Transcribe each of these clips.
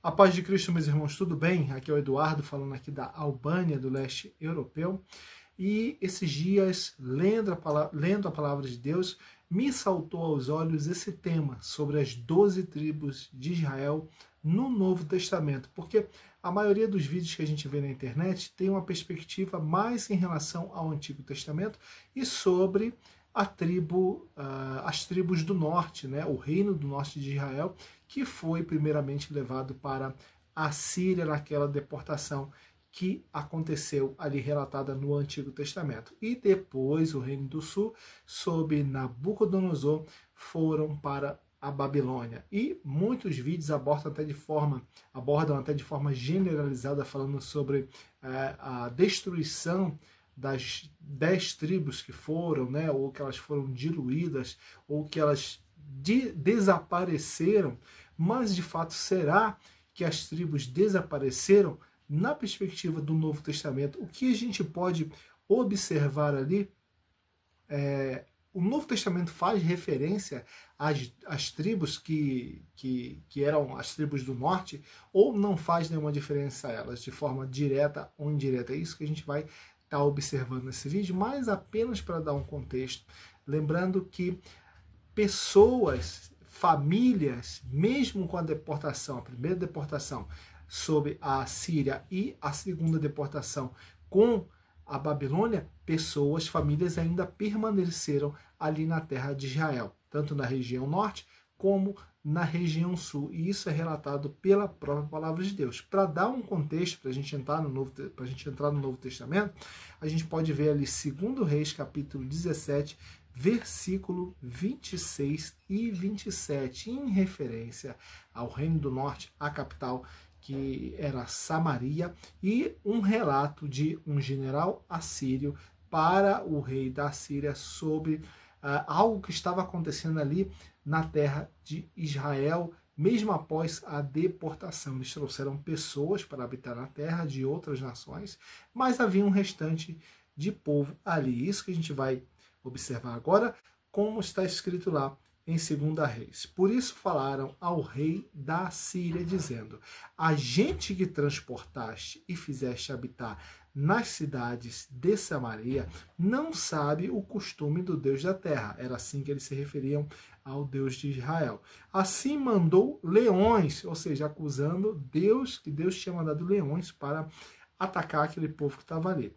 A paz de Cristo, meus irmãos, tudo bem? Aqui é o Eduardo, falando aqui da Albânia, do leste europeu. E esses dias, lendo a palavra de Deus, me saltou aos olhos esse tema sobre as 12 tribos de Israel no Novo Testamento. Porque a maioria dos vídeos que a gente vê na internet tem uma perspectiva mais em relação ao Antigo Testamento e sobre as tribos do norte, né? O reino do norte de Israel, que foi primeiramente levado para a Síria naquela deportação que aconteceu ali relatada no Antigo Testamento. E depois o reino do sul, sob Nabucodonosor, foram para a Babilônia. E muitos vídeos abordam até de forma generalizada, falando sobre a destruição das 10 tribos que foram, né, ou que elas foram diluídas, ou que elas desapareceram. Mas, de fato, será que as tribos desapareceram? Na perspectiva do Novo Testamento, o que a gente pode observar ali, o Novo Testamento faz referência às tribos que eram as tribos do norte, ou não faz nenhuma diferença a elas, de forma direta ou indireta? É isso que a gente vai estar observando nesse vídeo, mas apenas para dar um contexto. Lembrando que pessoas, famílias, mesmo com a deportação, a primeira deportação sob a Síria e a segunda deportação com a Babilônia, pessoas, famílias ainda permaneceram ali na terra de Israel, tanto na região norte como na região sul. E isso é relatado pela própria palavra de Deus. Para dar um contexto, para a gente entrar no Novo Testamento, a gente pode ver ali 2 Reis, capítulo 17, versículo 26 e 27, em referência ao Reino do Norte, a capital que era Samaria, e um relato de um general assírio para o rei da Síria sobre algo que estava acontecendo ali na terra de Israel, mesmo após a deportação. Eles trouxeram pessoas para habitar na terra de outras nações, mas havia um restante de povo ali. Isso que a gente vai observar agora, como está escrito lá em 2 Reis. Por isso falaram ao rei da Síria, dizendo: a gente que transportaste e fizeste habitar nas cidades de Samaria não sabe o costume do Deus da terra. Era assim que eles se referiam ao Deus de Israel. Assim mandou leões, ou seja, acusando Deus, que Deus tinha mandado leões para atacar aquele povo que estava ali.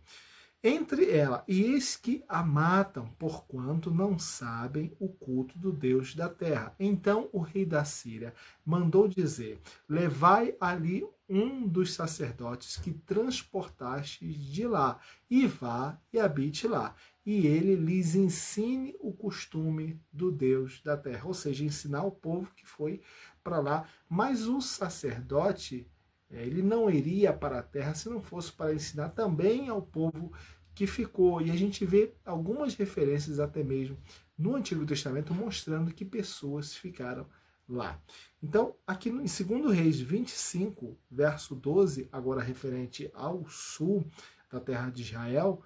Entre ela, e eis que a matam, porquanto não sabem o culto do Deus da terra. Então o rei da Síria mandou dizer: levai ali um dos sacerdotes que transportastes de lá, e vá e habite lá, e ele lhes ensine o costume do Deus da terra. Ou seja, ensinar o povo que foi para lá. Mas o sacerdote, ele não iria para a terra se não fosse para ensinar também ao povo que ficou. E a gente vê algumas referências até mesmo no Antigo Testamento mostrando que pessoas ficaram lá. Então, aqui em 2 Reis 25, verso 12, agora referente ao sul da terra de Israel,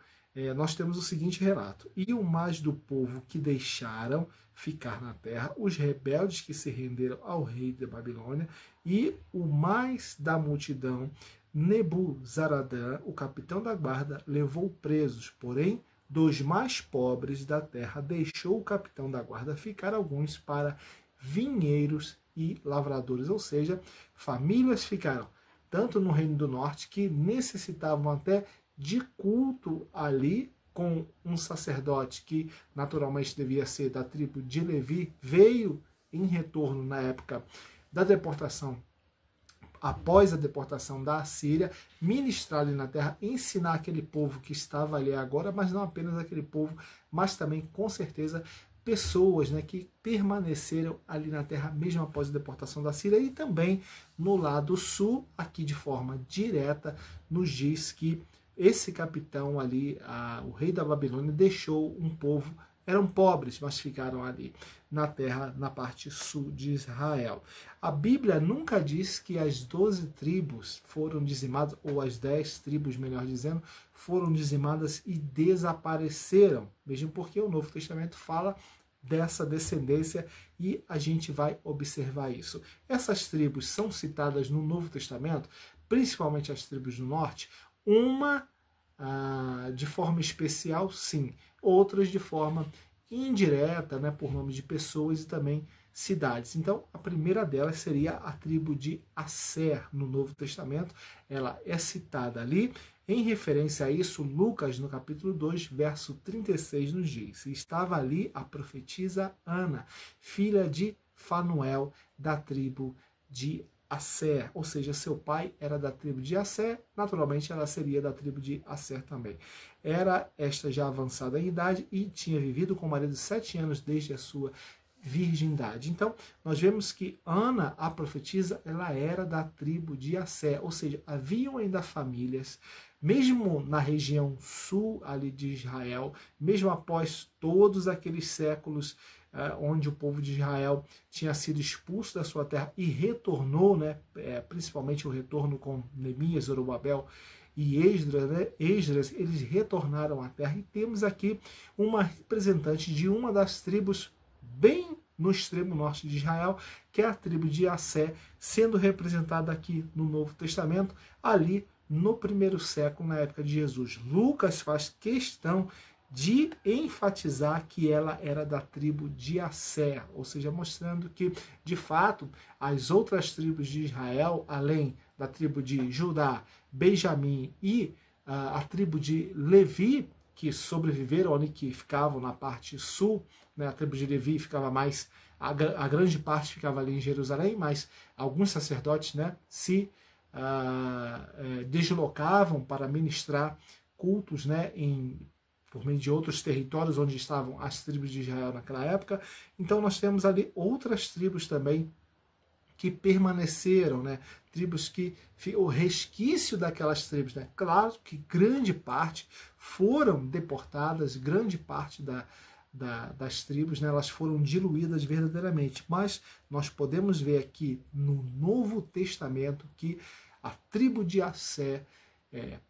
nós temos o seguinte relato: e o mais do povo que deixaram ficar na terra, os rebeldes que se renderam ao rei da Babilônia, e o mais da multidão, Nebuzaradã, o capitão da guarda, levou presos. Porém, dos mais pobres da terra deixou o capitão da guarda ficar alguns para vinheiros e lavradores. Ou seja, famílias ficaram tanto no Reino do Norte, que necessitavam até de culto ali, com um sacerdote que naturalmente devia ser da tribo de Levi, veio em retorno na época da deportação, após a deportação da Síria, ministrar ali na terra, ensinar aquele povo que estava ali agora, mas não apenas aquele povo, mas também, com certeza, pessoas, né, que permaneceram ali na terra mesmo após a deportação da Síria. E também no lado sul, aqui de forma direta, nos diz que esse capitão ali, o rei da Babilônia, deixou um povo, eram pobres, mas ficaram ali na terra, na parte sul de Israel. A Bíblia nunca diz que as 12 tribos foram dizimadas, ou as 10 tribos, melhor dizendo, foram dizimadas e desapareceram, mesmo porque o Novo Testamento fala dessa descendência, e a gente vai observar isso. Essas tribos são citadas no Novo Testamento, principalmente as tribos do norte, uma de forma especial, sim, outras de forma indireta, né, por nome de pessoas e também cidades. Então, a primeira delas seria a tribo de Asser, no Novo Testamento. Ela é citada ali. Em referência a isso, Lucas, no capítulo 2, verso 36, nos diz: estava ali a profetisa Ana, filha de Fanuel, da tribo de Asser, ou seja, seu pai era da tribo de Asser, naturalmente ela seria da tribo de Asser também. Era esta já avançada em idade e tinha vivido com o marido 7 anos desde a sua virgindade. Então, nós vemos que Ana, a profetisa, ela era da tribo de Asser, ou seja, haviam ainda famílias, mesmo na região sul ali de Israel, mesmo após todos aqueles séculos onde o povo de Israel tinha sido expulso da sua terra e retornou, né, principalmente o retorno com Neemias, Zorobabel e Esdras, eles retornaram à terra, e temos aqui uma representante de uma das tribos bem no extremo norte de Israel, que é a tribo de Assé, sendo representada aqui no Novo Testamento, ali no primeiro século, na época de Jesus. Lucas faz questão de enfatizar que ela era da tribo de Assé, ou seja, mostrando que, de fato, as outras tribos de Israel, além da tribo de Judá, Benjamim e a tribo de Levi, que sobreviveram ali, que ficavam na parte sul, né, a tribo de Levi ficava mais, a grande parte ficava ali em Jerusalém, mas alguns sacerdotes, né, se deslocavam para ministrar cultos, né, por meio de outros territórios onde estavam as tribos de Israel naquela época. Então nós temos ali outras tribos também que permaneceram, né? Tribos que, o resquício daquelas tribos, né? Claro que grande parte foram deportadas, grande parte das tribos, né? Elas foram diluídas verdadeiramente, mas nós podemos ver aqui no Novo Testamento que a tribo de Assé,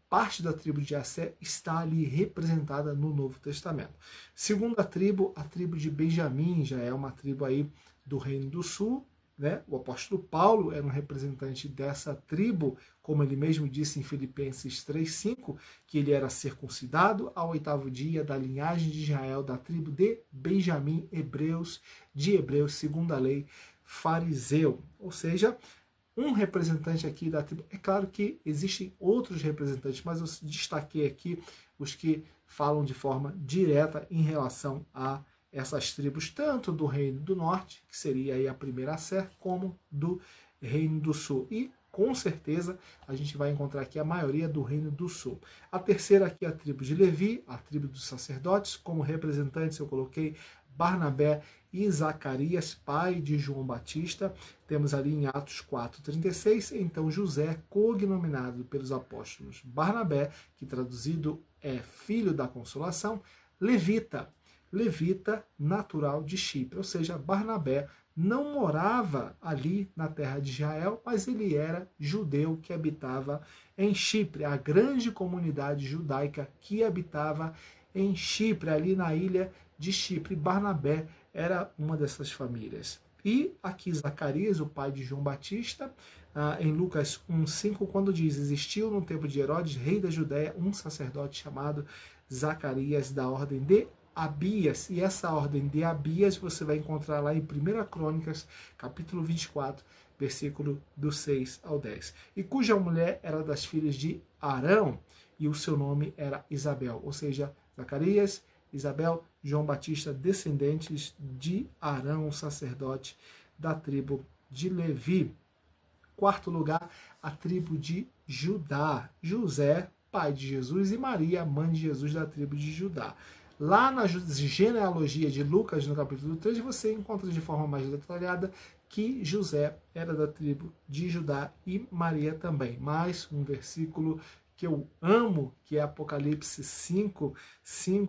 parte da tribo de Assé está ali representada no Novo Testamento. Segunda tribo, a tribo de Benjamim, já é uma tribo aí do Reino do Sul, né? O apóstolo Paulo era um representante dessa tribo, como ele mesmo disse em Filipenses 3,5, que ele era circuncidado ao 8º dia, da linhagem de Israel, da tribo de Benjamim, Hebreus, segundo a lei, fariseu. Ou seja, um representante aqui da tribo. É claro que existem outros representantes, mas eu destaquei aqui os que falam de forma direta em relação a essas tribos, tanto do Reino do Norte, que seria aí a primeira Asser, como do Reino do Sul. E, com certeza, a gente vai encontrar aqui a maioria do Reino do Sul. A terceira aqui é a tribo de Levi, a tribo dos sacerdotes. Como representantes eu coloquei Barnabé e Zacarias, pai de João Batista. Temos ali em Atos 4,36, então José, cognominado pelos apóstolos Barnabé, que traduzido é filho da consolação, levita natural de Chipre, ou seja, Barnabé não morava ali na terra de Israel, mas ele era judeu que habitava em Chipre, a grande comunidade judaica que habitava em Chipre, ali na ilha de Chipre. Barnabé era uma dessas famílias. E aqui Zacarias, o pai de João Batista, em Lucas 1,5, quando diz: existiu no tempo de Herodes, rei da Judéia, um sacerdote chamado Zacarias, da ordem de Abias, e essa ordem de Abias você vai encontrar lá em 1 Crônicas, capítulo 24, versículo do 6 ao 10. E cuja mulher era das filhas de Arão, e o seu nome era Isabel, ou seja, Zacarias, Isabel, João Batista, descendentes de Arão, sacerdote da tribo de Levi. Quarto lugar, a tribo de Judá, José, pai de Jesus, e Maria, mãe de Jesus, da tribo de Judá. Lá na genealogia de Lucas, no capítulo 3, você encontra de forma mais detalhada que José era da tribo de Judá e Maria também. Mais um versículo que eu amo, que é Apocalipse 5,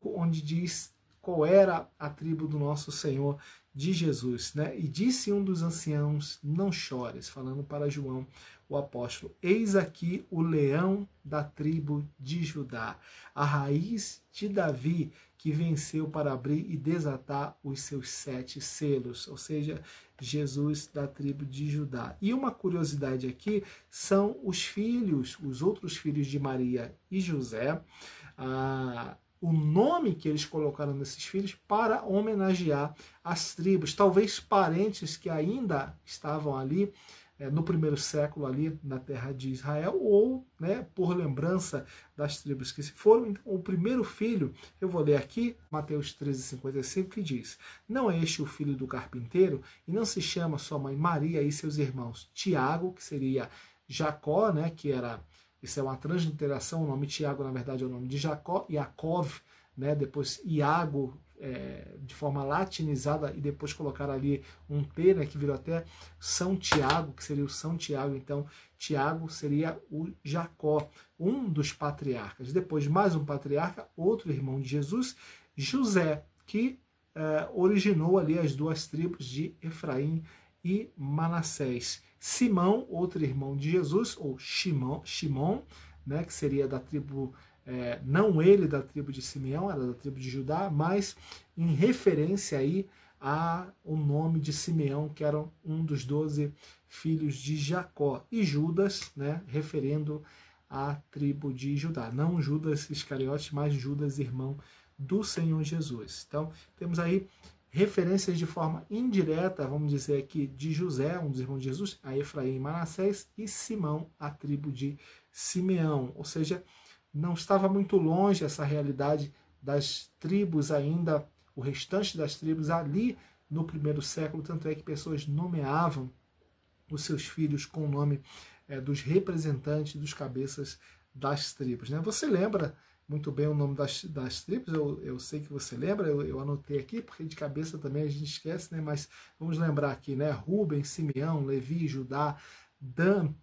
onde diz qual era a tribo do nosso Senhor, de Jesus, né? E disse um dos anciãos: não chores, falando para João, o apóstolo: eis aqui o leão da tribo de Judá, a raiz de Davi, que venceu para abrir e desatar os seus 7 selos, ou seja, Jesus da tribo de Judá. E uma curiosidade aqui são os filhos, os outros filhos de Maria e José, o nome que eles colocaram nesses filhos para homenagear as tribos, talvez parentes que ainda estavam ali no primeiro século ali na terra de Israel, ou por lembrança das tribos que se foram. Então, o primeiro filho, eu vou ler aqui, Mateus 13,55, que diz: não é este o filho do carpinteiro? E não se chama sua mãe Maria e seus irmãos Tiago, que seria Jacó, que era... Isso é uma transliteração, o nome Tiago, na verdade, é o nome de Jacó, Yaakov, depois Iago, de forma latinizada, e depois colocar ali um T, que virou até São Tiago, que seria o São Tiago. Então, Tiago seria o Jacó, um dos patriarcas. Depois, mais um patriarca, outro irmão de Jesus, José, que originou ali as 2 tribos de Efraim e Manassés. Simão, outro irmão de Jesus, ou Shimon, que seria da tribo, não ele da tribo de Simeão, era da tribo de Judá, mas em referência aí ao nome de Simeão, que era um dos 12 filhos de Jacó. E Judas, referendo à tribo de Judá. Não Judas Iscariote, mas Judas, irmão do Senhor Jesus. Então, temos aí referências de forma indireta, vamos dizer aqui, de José, um dos irmãos de Jesus, a Efraim e Manassés, e Simão, a tribo de Simeão. Ou seja, não estava muito longe essa realidade das tribos ainda, o restante das tribos ali no primeiro século, tanto é que pessoas nomeavam os seus filhos com o nome dos representantes, dos cabeças das tribos. Você lembra muito bem o nome das tribos, eu sei que você lembra, eu anotei aqui, porque de cabeça também a gente esquece, mas vamos lembrar aqui, Rúben, Simeão, Levi, Judá, Dan,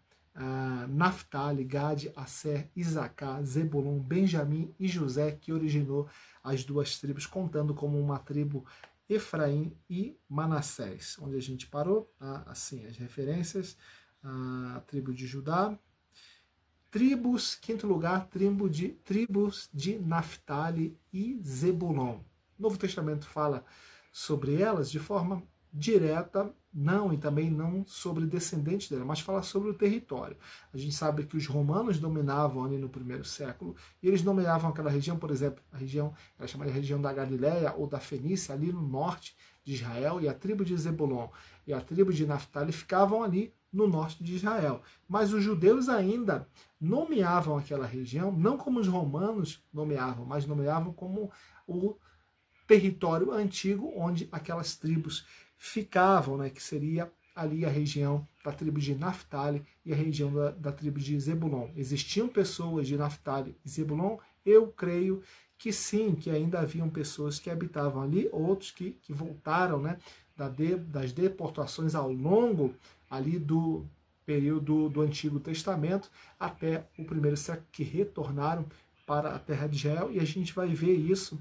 Naftali, Gade, Asser, Isacar, Zebulon, Benjamim e José, que originou as 2 tribos, contando como uma tribo Efraim e Manassés. Onde a gente parou? Assim, as referências, a tribo de Judá, tribos, quinto lugar, tribos de Naftali e Zebulon. O Novo Testamento fala sobre elas de forma direta, e também não sobre descendentes dela, mas fala sobre o território. A gente sabe que os romanos dominavam ali no primeiro século, e eles nomeavam aquela região, por exemplo, a região, era chamada de região da Galileia ou da Fenícia, ali no norte de Israel, e a tribo de Zebulon e a tribo de Naftali ficavam ali no norte de Israel. Mas os judeus ainda nomeavam aquela região, não como os romanos nomeavam, mas nomeavam como o território antigo onde aquelas tribos ficavam, que seria ali a região da tribo de Naftali e a região da tribo de Zebulon. Existiam pessoas de Naftali e Zebulon? Eu creio que sim, que ainda haviam pessoas que habitavam ali, outros que voltaram das deportações ao longo ali do período do Antigo Testamento até o primeiro século, que retornaram para a terra de Israel, e a gente vai ver isso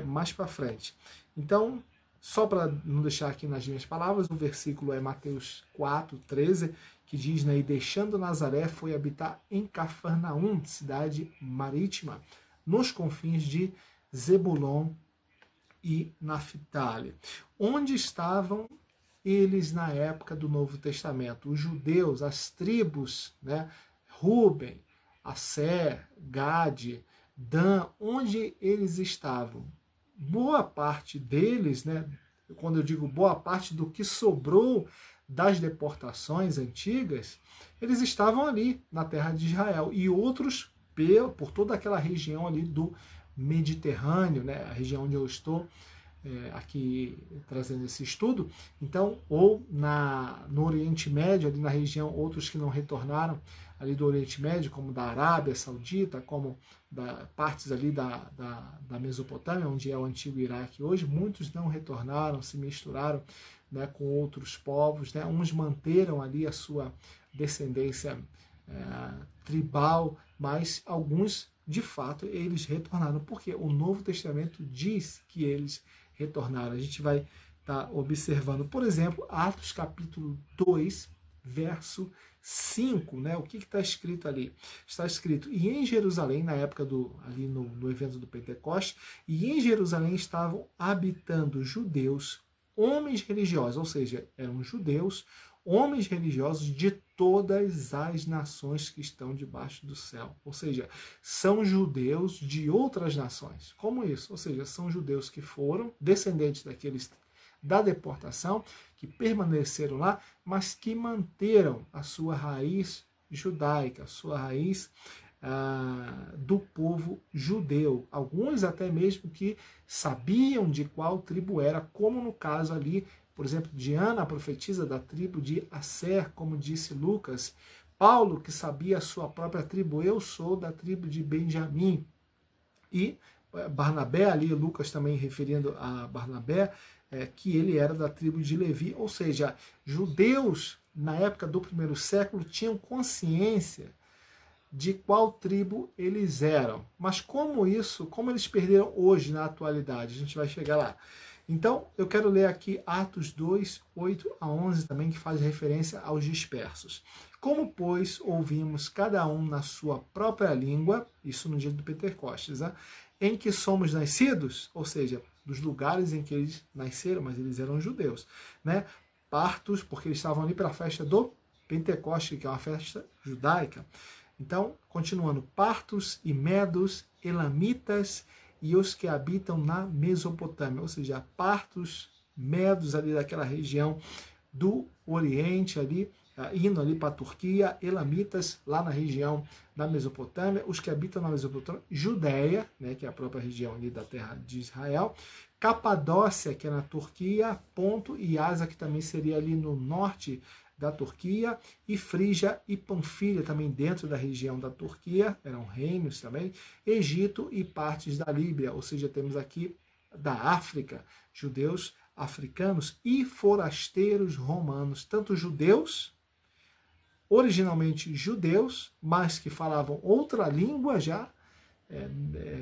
mais para frente. Então, só para não deixar aqui nas minhas palavras, o versículo é Mateus 4:13, que diz, e deixando Nazaré, foi habitar em Cafarnaum, cidade marítima, nos confins de Zebulon e Naftali. Onde estavam eles na época do Novo Testamento? Os judeus, as tribos, Rúben, Asser, Gade, Dan, onde eles estavam? Boa parte deles, quando eu digo boa parte do que sobrou das deportações antigas, eles estavam ali na terra de Israel, e outros por toda aquela região ali do Mediterrâneo, a região onde eu estou aqui trazendo esse estudo. Então, ou no Oriente Médio, ali na região, outros que não retornaram ali do Oriente Médio, como da Arábia Saudita, como partes ali da Mesopotâmia, onde é o antigo Iraque hoje, muitos não retornaram, se misturaram com outros povos, uns manteram ali a sua descendência tribal, mas alguns, de fato, eles retornaram, porque o Novo Testamento diz que eles retornaram. A gente vai está observando. Por exemplo, Atos capítulo 2, verso 5, né? O que está escrito ali? Está escrito, e em Jerusalém, na época ali no evento do Pentecoste, e em Jerusalém estavam habitando judeus, homens religiosos, ou seja, eram judeus, homens religiosos de todas as nações que estão debaixo do céu. Ou seja, são judeus de outras nações. Como isso? Ou seja, são judeus que foram descendentes daqueles da deportação, que permaneceram lá, mas que manteram a sua raiz judaica, a sua raiz do povo judeu. Alguns até mesmo que sabiam de qual tribo era, como no caso ali, por exemplo, de Ana, a profetisa da tribo de Asser, como disse Lucas. Paulo, que sabia a sua própria tribo, eu sou da tribo de Benjamim. E Barnabé, ali Lucas também referindo a Barnabé, que ele era da tribo de Levi. Ou seja, judeus na época do primeiro século tinham consciência de qual tribo eles eram. Mas como eles perderam hoje na atualidade? A gente vai chegar lá. Então, eu quero ler aqui Atos 2, 8 a 11 também, que faz referência aos dispersos. Como, pois, ouvimos cada um na sua própria língua, isso no dia do Pentecostes, né? Em que somos nascidos, ou seja, dos lugares em que eles nasceram, mas eles eram judeus, né? Partos, porque eles estavam ali para a festa do Pentecoste, que é uma festa judaica. Então, continuando, partos e medos, elamitas e os que habitam na Mesopotâmia, ou seja, partos, medos ali daquela região do Oriente, ali, indo ali para a Turquia, elamitas lá na região da Mesopotâmia, os que habitam na Mesopotâmia, Judéia, né, que é a própria região ali da terra de Israel, Capadócia, que é na Turquia, Ponto e Ásia, que também seria ali no norte da Turquia, e Frígia e Panfilha, também dentro da região da Turquia, eram reinos também, Egito e partes da Líbia, ou seja, temos aqui da África, judeus africanos e forasteiros romanos, tanto judeus, originalmente judeus, mas que falavam outra língua já,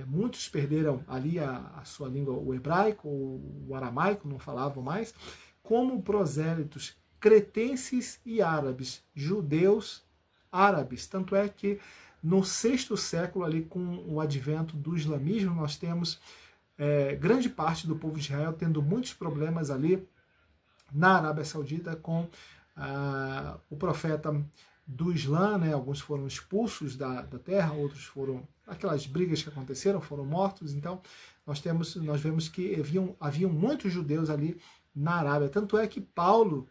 muitos perderam ali a sua língua, o hebraico, o aramaico, não falavam mais, como prosélitos cretenses e árabes, judeus árabes. Tanto é que no VI século, ali com o advento do islamismo, nós temos grande parte do povo de Israel tendo muitos problemas ali na Arábia Saudita com o profeta do Islã, né? Alguns foram expulsos da terra, outros foram, aquelas brigas que aconteceram, foram mortos. Então nós vemos que haviam muitos judeus ali na Arábia. Tanto é que Paulo,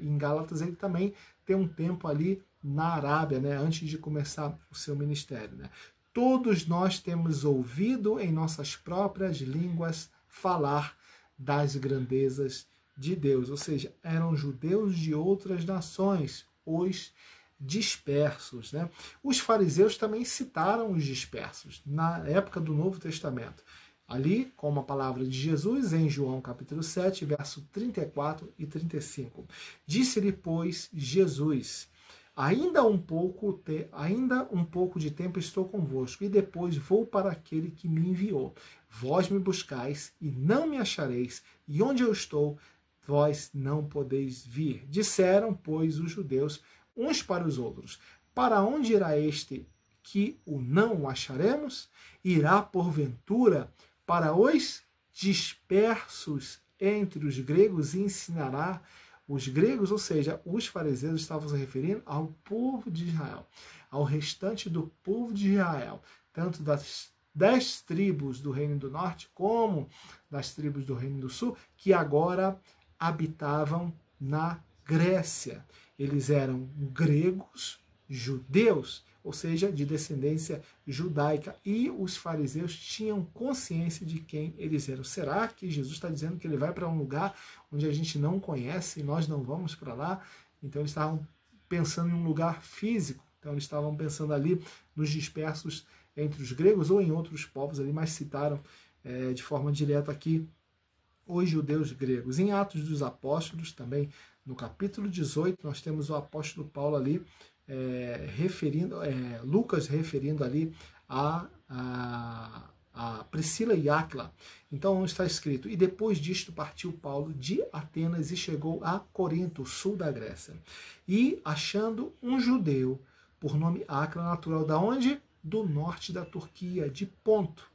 em Gálatas, ele também tem um tempo ali na Arábia, né, antes de começar o seu ministério. Né? Todos nós temos ouvido em nossas próprias línguas falar das grandezas de Deus. Ou seja, eram judeus de outras nações, os dispersos. Né? Os fariseus também citaram os dispersos na época do Novo Testamento. Ali, como a palavra de Jesus, em João capítulo 7, verso 34 e 35. Disse-lhe, pois, Jesus, ainda um pouco de tempo estou convosco, e depois vou para aquele que me enviou. Vós me buscais, e não me achareis, e onde eu estou, vós não podeis vir. Disseram, pois, os judeus uns para os outros, para onde irá este que o não acharemos? Irá, porventura, para os dispersos entre os gregos e ensinará os gregos, ou seja, os fariseus estavam se referindo ao povo de Israel, ao restante do povo de Israel, tanto das 10 tribos do Reino do Norte como das tribos do Reino do Sul, que agora habitavam na Grécia. Eles eram gregos, judeus, ou seja, de descendência judaica, e os fariseus tinham consciência de quem eles eram. Será que Jesus está dizendo que ele vai para um lugar onde a gente não conhece e nós não vamos para lá? Então eles estavam pensando em um lugar físico, então eles estavam pensando ali nos dispersos entre os gregos ou em outros povos ali, mas citaram de forma direta aqui os judeus gregos. Em Atos dos Apóstolos, também no capítulo 18, nós temos o apóstolo Paulo ali, Lucas referindo ali a a Priscila e Áquila. Então está escrito: e depois disto partiu Paulo de Atenas e chegou a Corinto, sul da Grécia. E achando um judeu, por nome Áquila, natural da onde? Do norte da Turquia, de Ponto.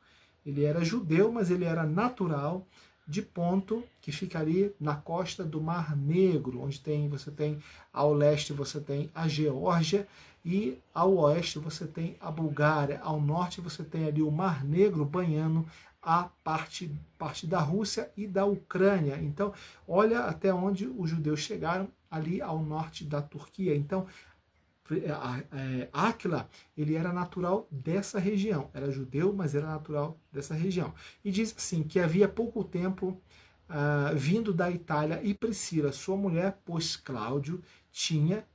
Ele era judeu, mas ele era natural de Ponto, que ficaria na costa do Mar Negro, onde você tem ao leste você tem a Geórgia e ao oeste você tem a Bulgária, ao norte você tem ali o Mar Negro banhando a parte da Rússia e da Ucrânia. Então, olha até onde os judeus chegaram, ali ao norte da Turquia. Então, Áquila, ele era natural dessa região, era judeu, mas era natural dessa região. E diz assim, que havia pouco tempo vindo da Itália, e Priscila, sua mulher, pois Cláudio,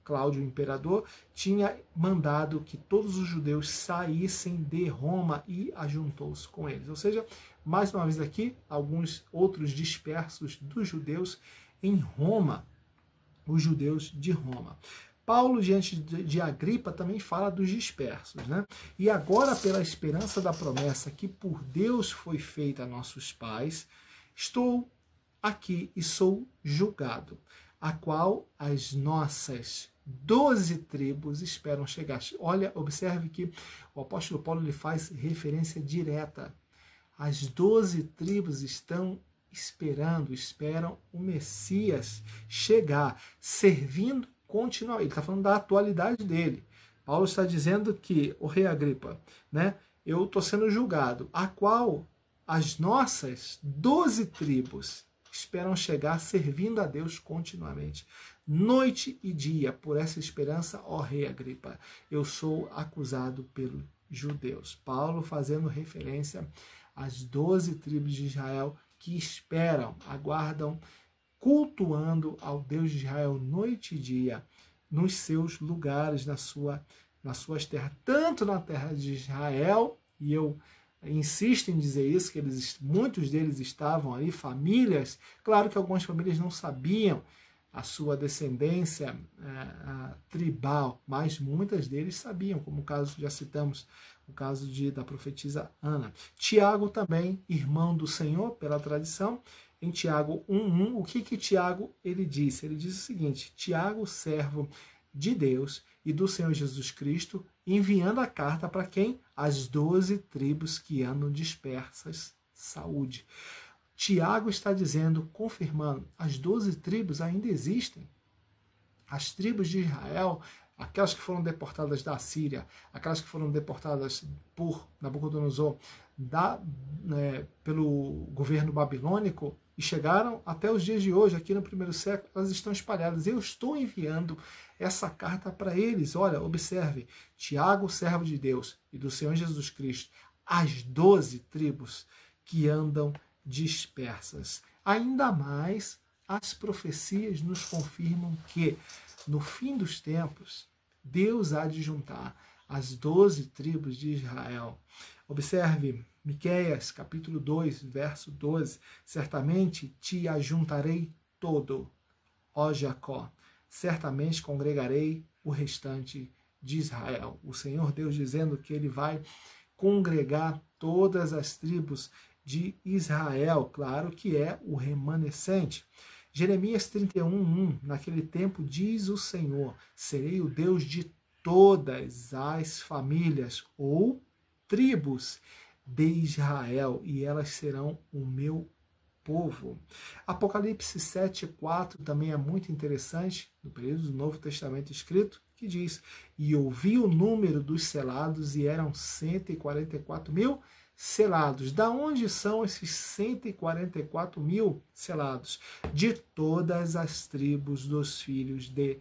o imperador, tinha mandado que todos os judeus saíssem de Roma, e ajuntou-se com eles. Ou seja, mais uma vez aqui, alguns outros dispersos dos judeus em Roma, os judeus de Roma. Paulo, diante de Agripa, também fala dos dispersos, né? E agora, pela esperança da promessa que por Deus foi feita a nossos pais, estou aqui e sou julgado, a qual as nossas 12 tribos esperam chegar. Olha, observe que o apóstolo Paulo ele faz referência direta. As 12 tribos esperam o Messias chegar, servindo continuar. Ele está falando da atualidade dele. Paulo está dizendo que, o rei Agripa, né, eu estou sendo julgado, a qual as nossas 12 tribos esperam chegar servindo a Deus continuamente. Noite e dia, por essa esperança, ó rei Agripa, eu sou acusado pelos judeus. Paulo fazendo referência às 12 tribos de Israel que esperam, aguardam, cultuando ao Deus de Israel noite e dia, nos seus lugares, nas suas terras, tanto na terra de Israel, e eu insisto em dizer isso, que muitos deles estavam ali, famílias, claro que algumas famílias não sabiam a sua descendência tribal, mas muitas deles sabiam, como o caso, já citamos, o caso da profetisa Ana. Tiago também, irmão do Senhor, pela tradição. Em Tiago 1:1, o que Tiago ele disse? Ele diz o seguinte: Tiago, servo de Deus e do Senhor Jesus Cristo, enviando a carta para quem? As 12 tribos que andam dispersas, saúde. Tiago está dizendo, confirmando, as 12 tribos ainda existem. As tribos de Israel, aquelas que foram deportadas da Síria, aquelas que foram deportadas por Nabucodonosor, pelo governo babilônico, e chegaram até os dias de hoje, aqui no primeiro século, elas estão espalhadas. Eu estou enviando essa carta para eles. Olha, observe, Tiago, servo de Deus e do Senhor Jesus Cristo, as 12 tribos que andam dispersas. Ainda mais, as profecias nos confirmam que, no fim dos tempos, Deus há de juntar as 12 tribos de Israel. Observe, Miqueias, capítulo 2, verso 12. Certamente te ajuntarei todo, ó Jacó. Certamente congregarei o restante de Israel. O Senhor Deus dizendo que ele vai congregar todas as tribos de Israel. Claro que é o remanescente. Jeremias 31:1. Naquele tempo diz o Senhor: serei o Deus de todas as famílias ou tribos de Israel, e elas serão o meu povo. Apocalipse 7:4 também é muito interessante, no período do Novo Testamento escrito, que diz: e ouvi o número dos selados, e eram 144 mil selados. Da onde são esses 144 mil selados? De todas as tribos dos filhos de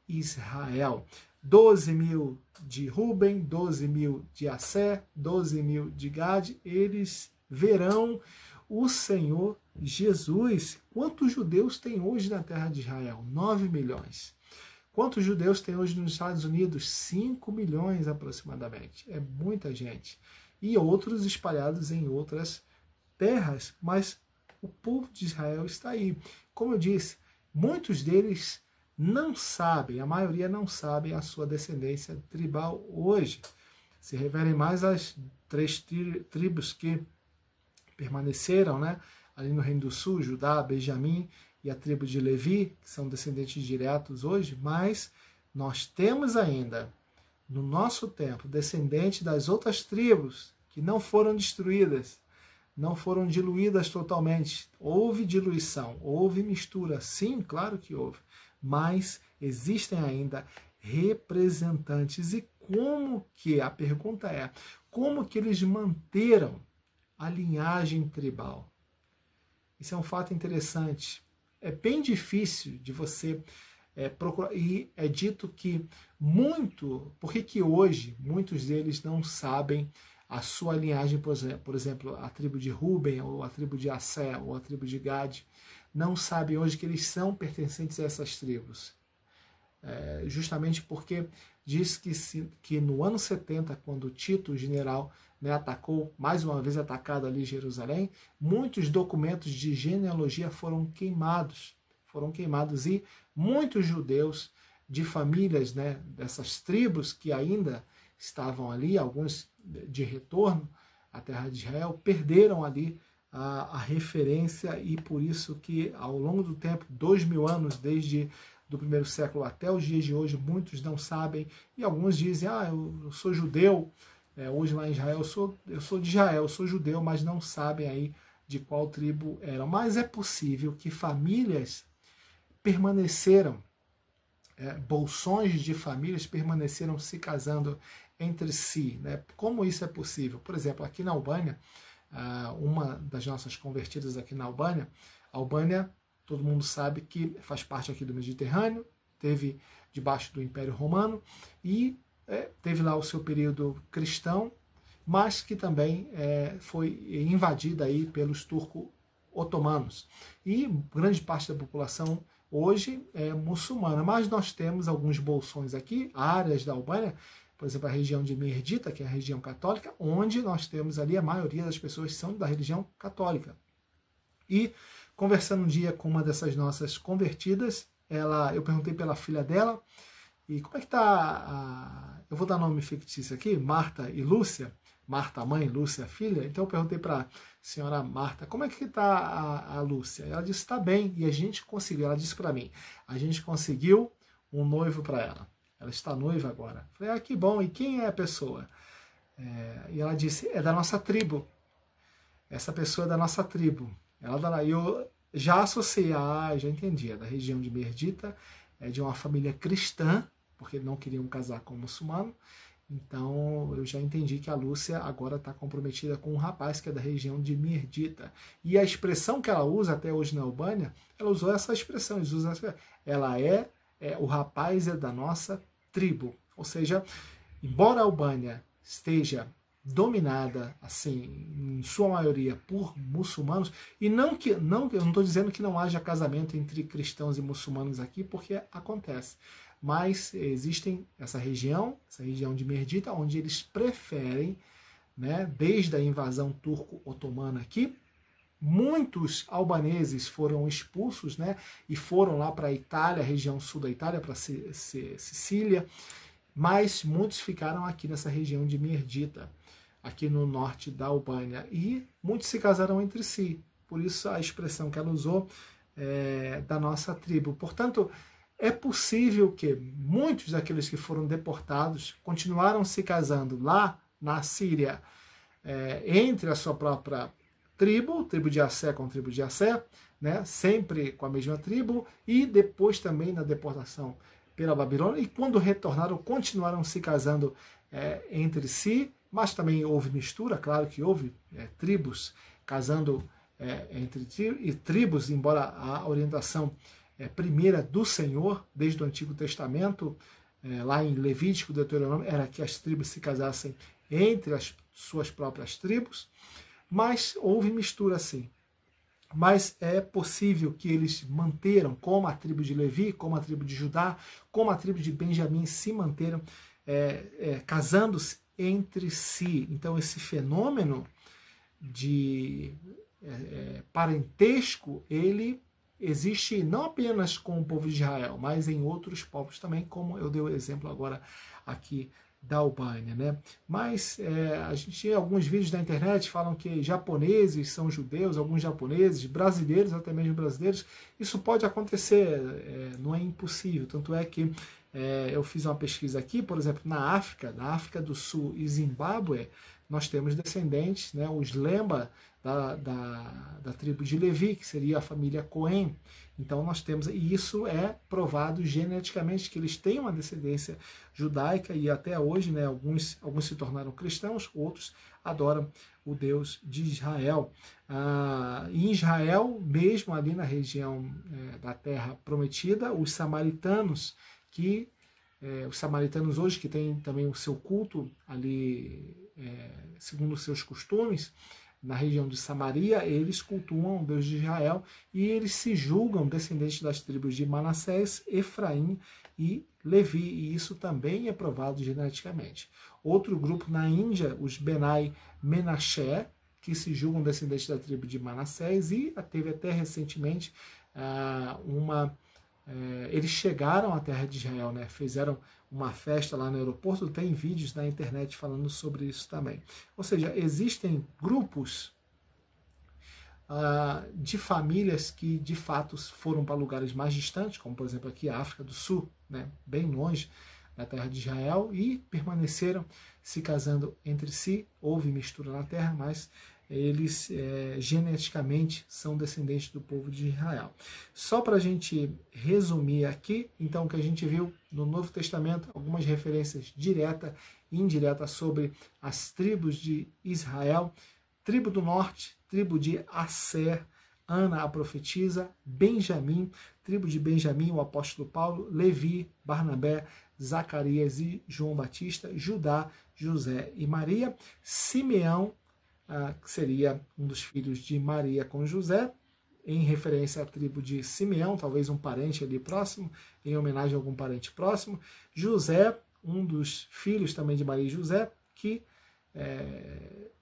Israel. 12 mil de Ruben, 12 mil de Assé, 12 mil de Gade, eles verão o Senhor Jesus. Quantos judeus tem hoje na terra de Israel? 9 milhões. Quantos judeus tem hoje nos Estados Unidos? 5 milhões aproximadamente. É muita gente. E outros espalhados em outras terras, mas o povo de Israel está aí. Como eu disse, muitos deles não sabem, a maioria não sabe a sua descendência tribal hoje. Se referem mais às 3 tribos que permaneceram, né, ali no Reino do Sul, Judá, Benjamim e a tribo de Levi, que são descendentes diretos hoje, mas nós temos ainda, no nosso tempo, descendentes das outras tribos que não foram destruídas, não foram diluídas totalmente. Houve diluição, houve mistura, sim, claro que houve, mas existem ainda representantes. E como que, a pergunta é, como que eles manteram a linhagem tribal? Isso é um fato interessante. É bem difícil de você procurar, e é dito que por que hoje muitos deles não sabem a sua linhagem, por exemplo, a tribo de Ruben, ou a tribo de Assé, ou a tribo de Gade, não sabem hoje que eles são pertencentes a essas tribos. Justamente porque diz que no ano 70, quando Tito, o general, né, atacou, mais uma vez atacado ali Jerusalém, muitos documentos de genealogia foram queimados, e muitos judeus de famílias, né, dessas tribos que ainda estavam ali, alguns de retorno à terra de Israel, perderam ali a referência, e por isso que ao longo do tempo, 2000 anos, desde do primeiro século até os dias de hoje, muitos não sabem, e alguns dizem, eu sou judeu, hoje lá em Israel, eu sou de Israel, eu sou judeu, mas não sabem aí de qual tribo eram. Mas é possível que famílias permaneceram, bolsões de famílias permaneceram se casando entre si, né? Como isso é possível? Por exemplo, aqui na Albânia, uma das nossas convertidas aqui na Albânia, a Albânia, todo mundo sabe que faz parte aqui do Mediterrâneo, teve debaixo do Império Romano e teve lá o seu período cristão, mas que também foi invadida aí pelos turco-otomanos. E grande parte da população hoje é muçulmana, mas nós temos alguns bolsões aqui, áreas da Albânia, por exemplo, a região de Merdita, que é a região católica, onde nós temos ali a maioria das pessoas são da religião católica. E conversando um dia com uma dessas nossas convertidas, eu perguntei pela filha dela, e como é que está, eu vou dar nome fictício aqui, Marta e Lúcia, Marta a mãe, Lúcia a filha, então eu perguntei para a senhora Marta, como é que está a Lúcia? Ela disse, está bem, e a gente conseguiu, ela disse para mim, a gente conseguiu um noivo para ela. Ela está noiva agora. Eu falei, que bom, e quem é a pessoa? E ela disse, é da nossa tribo. Essa pessoa é da nossa tribo. Eu já associei, já entendi, é da região de Merdita, é de uma família cristã, porque não queriam casar com um muçulmano. Então eu já entendi que a Lúcia agora está comprometida com um rapaz que é da região de Merdita. E a expressão que ela usa até hoje na Albânia, ela usou essa expressão, o rapaz é da nossa tribo. Ou seja, embora a Albânia esteja dominada, assim, em sua maioria, por muçulmanos, e eu não estou dizendo que não haja casamento entre cristãos e muçulmanos aqui, porque acontece, mas existem essa região de Merdita, onde eles preferem, né, desde a invasão turco-otomana aqui, muitos albaneses foram expulsos, né, e foram lá para a Itália, a região sul da Itália, para Sicília, mas muitos ficaram aqui nessa região de Merdita, aqui no norte da Albânia, e muitos se casaram entre si, por isso a expressão que ela usou é da nossa tribo. Portanto, é possível que muitos daqueles que foram deportados continuaram se casando lá na Síria, entre a sua própria tribo de Assé com tribo de Assé, né, sempre com a mesma tribo, e depois também na deportação pela Babilônia, e quando retornaram, continuaram se casando entre si, mas também houve mistura, claro que houve tribos casando entre tribos, embora a orientação primeira do Senhor, desde o Antigo Testamento, lá em Levítico, Deuteronômio, era que as tribos se casassem entre as suas próprias tribos, mas houve mistura sim. Mas é possível que eles manteram, como a tribo de Levi, como a tribo de Judá, como a tribo de Benjamim se manteram casando-se entre si. Então esse fenômeno de parentesco, ele existe não apenas com o povo de Israel, mas em outros povos também, como eu dei o exemplo agora aqui da Albânia, né? Mas a gente tem alguns vídeos na internet que falam que japoneses são judeus, alguns japoneses, brasileiros, até mesmo brasileiros. Isso pode acontecer, não é impossível. Tanto é que eu fiz uma pesquisa aqui, por exemplo, na África do Sul e Zimbábue, nós temos descendentes, né, os Lemba da tribo de Levi, que seria a família Cohen. Então nós temos, e isso é provado geneticamente, que eles têm uma descendência judaica, e até hoje, né, alguns se tornaram cristãos, outros adoram o Deus de Israel. Em Israel, mesmo ali na região da Terra Prometida, os samaritanos, os samaritanos hoje, que têm também o seu culto ali, segundo os seus costumes, na região de Samaria, eles cultuam o Deus de Israel e eles se julgam descendentes das tribos de Manassés, Efraim e Levi, e isso também é provado geneticamente. Outro grupo na Índia, os Benai Menashe, que se julgam descendentes da tribo de Manassés, e teve até recentemente eles chegaram à terra de Israel, né? Fizeram uma festa lá no aeroporto, tem vídeos na internet falando sobre isso também. Ou seja, existem grupos de famílias que de fato foram para lugares mais distantes, como por exemplo aqui a África do Sul, né? Bem longe da terra de Israel, e permaneceram se casando entre si. Houve mistura na terra, mas eles geneticamente são descendentes do povo de Israel. Só para a gente resumir aqui, então, o que a gente viu no Novo Testamento, algumas referências direta e indireta sobre as tribos de Israel: tribo do norte, tribo de Asser, Ana a profetisa; Benjamim, tribo de Benjamim, o apóstolo Paulo; Levi, Barnabé, Zacarias e João Batista; Judá, José e Maria; Simeão, que seria um dos filhos de Maria com José, em referência à tribo de Simeão, talvez um parente ali próximo, em homenagem a algum parente próximo; José, um dos filhos também de Maria e José, que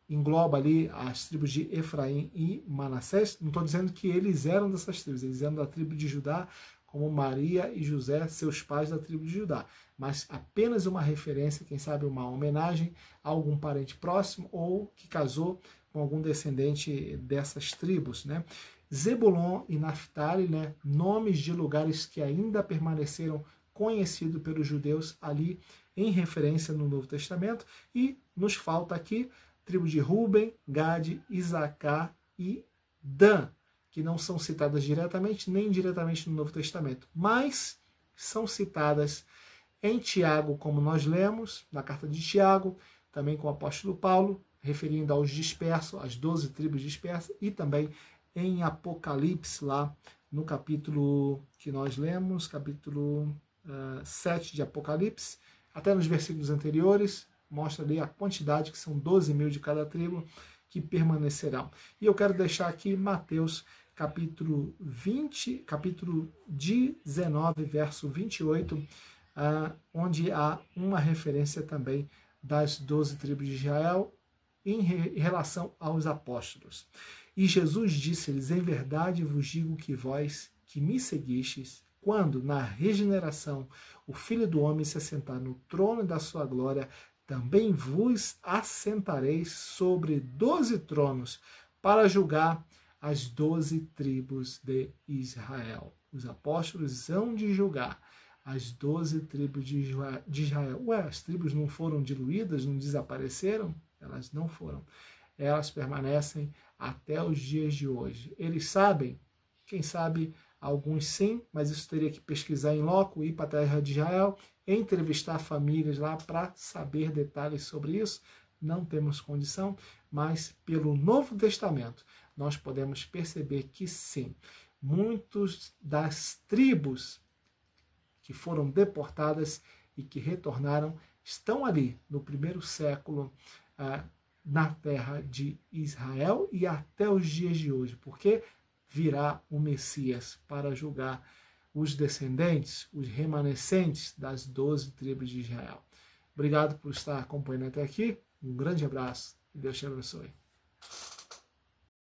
engloba ali as tribos de Efraim e Manassés. Não estou dizendo que eles eram dessas tribos, eles eram da tribo de Judá, como Maria e José, seus pais da tribo de Judá, mas apenas uma referência, quem sabe uma homenagem a algum parente próximo ou que casou com algum descendente dessas tribos, né? Zebulon e Naftali, né? Nomes de lugares que ainda permaneceram conhecidos pelos judeus ali em referência no Novo Testamento. E nos falta aqui tribo de Ruben, Gade, Isacar e Dan, que não são citadas diretamente nem indiretamente no Novo Testamento, mas são citadas em Tiago, como nós lemos, na carta de Tiago, também com o apóstolo Paulo, referindo aos dispersos, às 12 tribos dispersas, e também em Apocalipse, lá no capítulo que nós lemos, capítulo 7 de Apocalipse, até nos versículos anteriores, mostra ali a quantidade, que são 12.000 de cada tribo, que permanecerão. E eu quero deixar aqui Mateus capítulo 19, verso 28, onde há uma referência também das 12 tribos de Israel em relação aos apóstolos. E Jesus disse-lhes: em verdade vos digo que vós, que me seguistes, quando na regeneração o Filho do Homem se assentar no trono da sua glória, também vos assentareis sobre 12 tronos para julgar as 12 tribos de Israel. Os apóstolos hão de julgar as 12 tribos de Israel. Ué, as tribos não foram diluídas, não desapareceram? Elas não foram. Elas permanecem até os dias de hoje. Eles sabem? Quem sabe alguns sim, mas isso teria que pesquisar em loco, ir para a terra de Israel, entrevistar famílias lá para saber detalhes sobre isso. Não temos condição, mas pelo Novo Testamento nós podemos perceber que sim, muitos das tribos que foram deportadas e que retornaram estão ali no primeiro século na terra de Israel e até os dias de hoje, porque virá o Messias para julgar os descendentes, os remanescentes das 12 tribos de Israel. Obrigado por estar acompanhando até aqui. Um grande abraço e Deus te abençoe.